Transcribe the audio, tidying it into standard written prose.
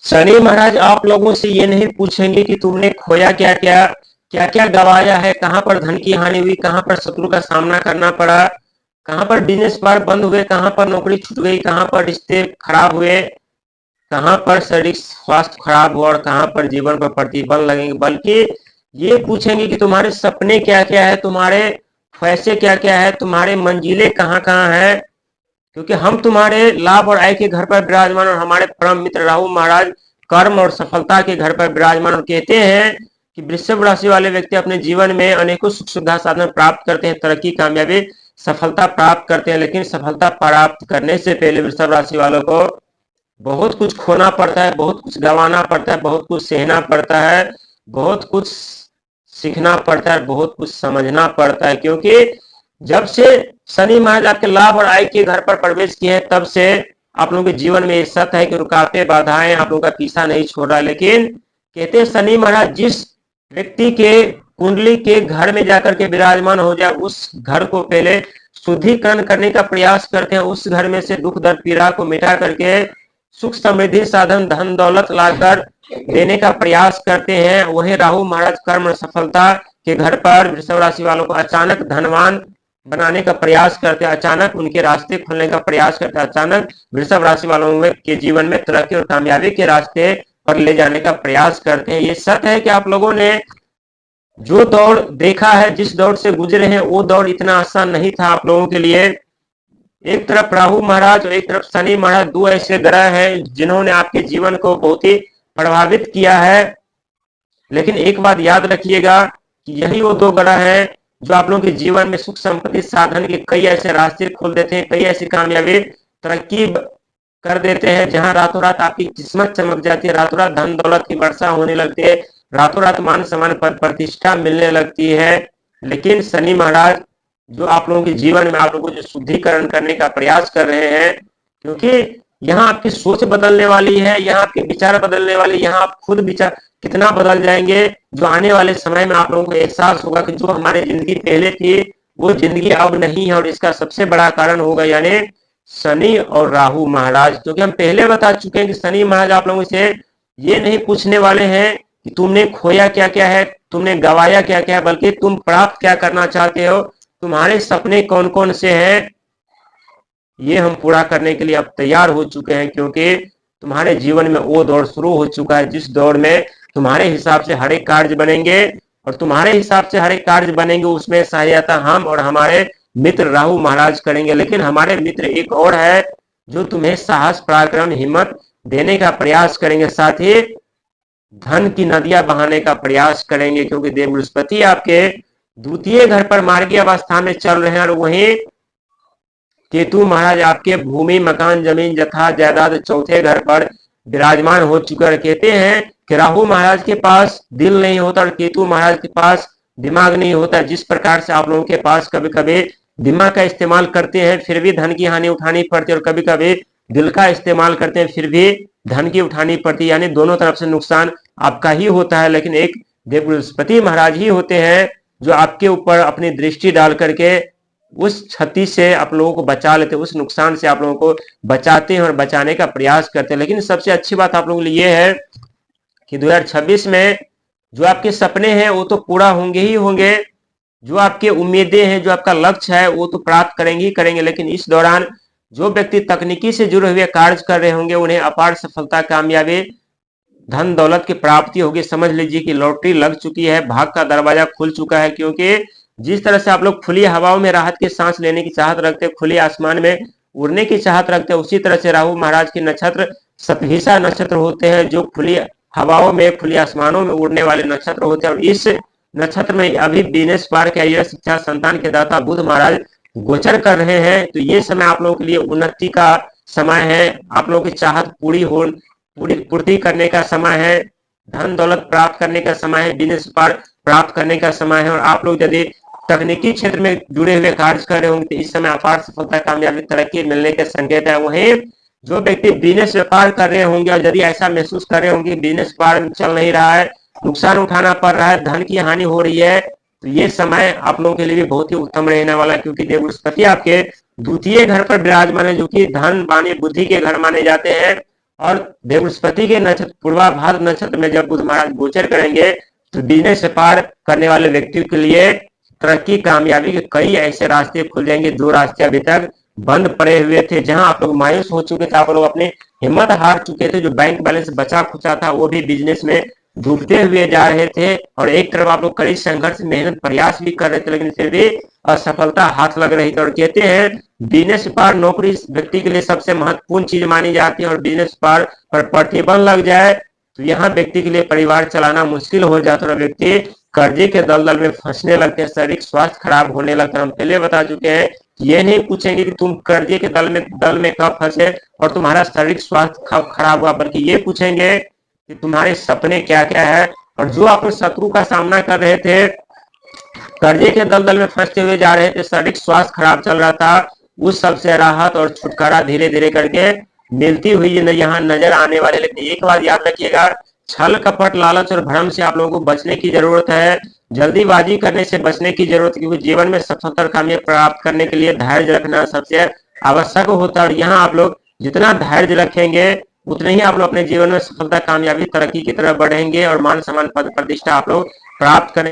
शनि महाराज आप लोगों से ये नहीं पूछेंगे कि तुमने खोया क्या क्या, क्या क्या गवाया है, कहां पर धन की हानि हुई, कहां पर शत्रु का सामना करना पड़ा, कहां पर बिजनेस बार बंद हुए, कहां पर नौकरी छूट गई, कहां पर रिश्ते खराब हुए, कहां पर शारीरिक स्वास्थ्य खराब हुआ और कहां पर जीवन पर प्रतिबंध लगेंगे, बल्कि ये पूछेंगे कि तुम्हारे सपने क्या क्या है, तुम्हारे ख्वाहिशें क्या क्या है, तुम्हारे मंजिलें कहाँ कहाँ है। क्योंकि हम तुम्हारे लाभ और आय के घर पर विराजमान और हमारे परम मित्र राहु महाराज कर्म और सफलता के घर पर विराजमान, और कहते हैं कि वृषभ राशि वाले व्यक्ति अपने जीवन में अनेकों सुख सुविधा साधन प्राप्त करते हैं, तरक्की कामयाबी सफलता प्राप्त करते हैं, लेकिन सफलता प्राप्त करने से पहले वृषभ राशि वालों को बहुत कुछ खोना पड़ता है, बहुत कुछ गंवाना पड़ता है, बहुत कुछ सहना पड़ता है, बहुत कुछ सीखना पड़ता है, बहुत कुछ समझना पड़ता है। क्योंकि जब से शनि महाराज आपके लाभ और आय के घर पर प्रवेश किए हैं, तब से आप लोगों के जीवन में ये सत्य है कि रुकावटें बाधाएं आप लोगों का पीछा नहीं छोड़ रहा। लेकिन कहते हैं शनि महाराज जिस व्यक्ति के कुंडली के घर में जाकर के विराजमान हो जाए, उस घर को पहले शुद्धिकरण करने का प्रयास करते हैं, उस घर में से दुख दर्द पीड़ा को मिटा करके सुख समृद्धि साधन धन दौलत लाकर देने का प्रयास करते हैं। वहीं राहु महाराज कर्म और सफलता के घर पर वृषभ राशि वालों को अचानक धनवान बनाने का प्रयास करते हैं, अचानक उनके रास्ते खोलने का प्रयास करते हैं, अचानक वृषभ राशि वालों के जीवन में तरक्की और कामयाबी के रास्ते पर ले जाने का प्रयास करते हैं। ये सत्य है कि आप लोगों ने जो दौर देखा है, जिस दौर से गुजरे हैं, वो दौर इतना आसान नहीं था आप लोगों के लिए। एक तरफ राहु महाराज और एक तरफ शनि महाराज, दो ऐसे ग्रह हैं जिन्होंने आपके जीवन को बहुत ही प्रभावित किया है। लेकिन एक बात याद रखिएगा कि यही वो दो ग्रह हैं जो आप लोगों के जीवन में सुख संपत्ति साधन के कई ऐसे रास्ते खोल देते हैं, कई ऐसी कामयाबी तरक्की कर देते हैं, जहां रातों रात आपकी किस्मत चमक जाती है, रातों रात धन दौलत की वर्षा होने लगती है, रातों रात मान सम्मान पद प्रतिष्ठा मिलने लगती है। लेकिन शनि महाराज जो आप लोगों के जीवन में आप लोगों को जो शुद्धिकरण करने का प्रयास कर रहे हैं, क्योंकि यहाँ आपकी सोच बदलने वाली है, यहाँ आपके विचार बदलने वाले, यहाँ आप खुद विचार कितना बदल जाएंगे, जो आने वाले समय में आप लोगों को एहसास होगा कि जो हमारी जिंदगी पहले थी वो जिंदगी अब नहीं है। और इसका सबसे बड़ा कारण होगा यानी शनि और राहु महाराज। क्योंकि हम पहले बता चुके हैं कि शनि महाराज आप लोगों से ये नहीं पूछने वाले हैं कि तुमने खोया क्या क्या है, तुमने गवाया क्या क्या है, बल्कि तुम प्राप्त क्या करना चाहते हो, तुम्हारे सपने कौन कौन से हैं, ये हम पूरा करने के लिए अब तैयार हो चुके हैं। क्योंकि तुम्हारे जीवन में वो दौर शुरू हो चुका है जिस दौर में तुम्हारे हिसाब से हर एक कार्य बनेंगे, और तुम्हारे हिसाब से हर एक कार्य बनेंगे उसमें सहायता हम और हमारे मित्र राहु महाराज करेंगे। लेकिन हमारे मित्र एक और है जो तुम्हें साहस पराक्रम हिम्मत देने का प्रयास करेंगे, साथ ही धन की नदियां बहाने का प्रयास करेंगे। क्योंकि देव बृहस्पति आपके द्वितीय घर पर मार्गीय अवस्था में चल रहे हैं, और वहीं केतु महाराज आपके भूमि मकान जमीन जथा जायदाद चौथे घर पर विराजमान हो चुके हैं। कहते हैं कि राहु महाराज के पास दिल नहीं होता और केतु महाराज के पास दिमाग नहीं होता। जिस प्रकार से आप लोगों के पास कभी कभी दिमाग का इस्तेमाल करते हैं फिर भी धन की हानि उठानी पड़ती है, और कभी कभी दिल का इस्तेमाल करते हैं फिर भी धन की उठानी पड़ती है, यानी दोनों तरफ से नुकसान आपका ही होता है। लेकिन एक देव बृहस्पति महाराज ही होते हैं जो आपके ऊपर अपनी दृष्टि डाल करके उस क्षति से आप लोगों को बचा लेते हैं, उस नुकसान से आप लोगों को बचाते हैं और बचाने का प्रयास करते हैं। लेकिन सबसे अच्छी बात आप लोगों के लिए है कि 2026 में जो आपके सपने हैं वो तो पूरा होंगे ही होंगे, जो आपके उम्मीदें हैं, जो आपका लक्ष्य है वो तो प्राप्त करेंगे ही करेंगे। लेकिन इस दौरान जो व्यक्ति तकनीकी से जुड़े हुए कार्य कर रहे होंगे उन्हें अपार सफलता कामयाबी धन दौलत की प्राप्ति होगी। समझ लीजिए कि लॉटरी लग चुकी है, भाग का दरवाजा खुल चुका है। क्योंकि जिस तरह से आप लोग खुली हवाओं में राहत की सांस लेने की चाहत रखते हैं, खुले आसमान में उड़ने की चाहत रखते हैं, उसी तरह से राहु महाराज के नक्षत्र सतभिषा नक्षत्र होते हैं जो खुली हवाओं में खुले आसमानों में उड़ने वाले नक्षत्र होते हैं। और इस नक्षत्र में अभी बिजनेस पार कैरियर शिक्षा संतान के दाता बुध महाराज गोचर कर रहे हैं। तो ये समय आप लोगों के लिए उन्नति का समय है, आप लोगों की चाहत पूर्ति करने का समय है, धन दौलत प्राप्त करने का समय है, बिजनेस पार प्राप्त करने का समय है। और आप लोग यदि तकनीकी क्षेत्र में जुड़े हुए कार्य कर रहे होंगे तो इस समय अपार सफलता कामयाबी तरक्की मिलने के संकेत है। वहीं जो व्यक्ति बिजनेस व्यापार कर रहे होंगे और यदि ऐसा महसूस कर रहे होंगे बिजनेस व्यापार चल नहीं रहा है, नुकसान उठाना पड़ रहा है, धन की हानि हो रही है, तो ये समय आप लोगों के लिए भी बहुत ही उत्तम रहने वाला है। क्योंकि देव बृहस्पति आपके द्वितीय घर पर विराजमान है जो कि धन वाणी बुद्धि के घर माने जाते हैं, और बृहस्पति के नक्षत्र पूर्वाभाद्र नक्षत्र में जब बुध महाराज गोचर करेंगे तो बिजनेस व्यापार करने वाले व्यक्तियों के लिए तरक्की कामयाबी के कई ऐसे रास्ते खुल जाएंगे। जो रास्ते अभी तक बंद पड़े हुए थे, जहां आप लोग मायूस हो चुके थे, आप लोग अपनी हिम्मत हार चुके थे, जो बैंक बैलेंस बचा खुचा था वो भी बिजनेस में डूबते हुए जा रहे थे, और एक तरफ आप लोग कड़ी संघर्ष मेहनत प्रयास भी कर रहे थे, लेकिन फिर भी असफलता हाथ लग रही थी। और कहते हैं बिजनेस व्यापार नौकरी व्यक्ति के लिए सबसे महत्वपूर्ण चीज मानी जाती है, और बिजनेस व्यापार पर प्रतिबंध लग जाए तो यहाँ व्यक्ति के लिए परिवार चलाना मुश्किल हो जाता है, व्यक्ति कर्जे के दलदल में फंसने लगते हैं, शारीरिक स्वास्थ्य खराब होने लगता है। हम पहले बता चुके हैं, ये नहीं पूछेंगे कि तुम कर्जे के दल में कब फंसे और तुम्हारा शारीरिक स्वास्थ्य कब खराब हुआ, बल्कि ये पूछेंगे कि तुम्हारे सपने क्या क्या है। और जो आप शत्रु का सामना कर रहे थे, कर्जे के दलदल में फंसते हुए जा रहे थे, शारीरिक स्वास्थ्य खराब चल रहा था, उस सबसे राहत और छुटकारा धीरे धीरे करके मिलती हुई यहाँ नजर आने वाले। लेकिन एक बात याद रखिएगा, छल कपट लालच और भ्रम से आप लोगों को बचने की जरूरत है, जल्दीबाजी करने से बचने की जरूरत है, क्योंकि जीवन में सफलता कामयाबी प्राप्त करने के लिए धैर्य रखना सबसे आवश्यक होता है। और यहाँ आप लोग जितना धैर्य रखेंगे उतने ही आप लोग अपने जीवन में सफलता कामयाबी तरक्की की तरफ बढ़ेंगे और मान सम्मान पद प्रतिष्ठा आप लोग प्राप्त करेंगे।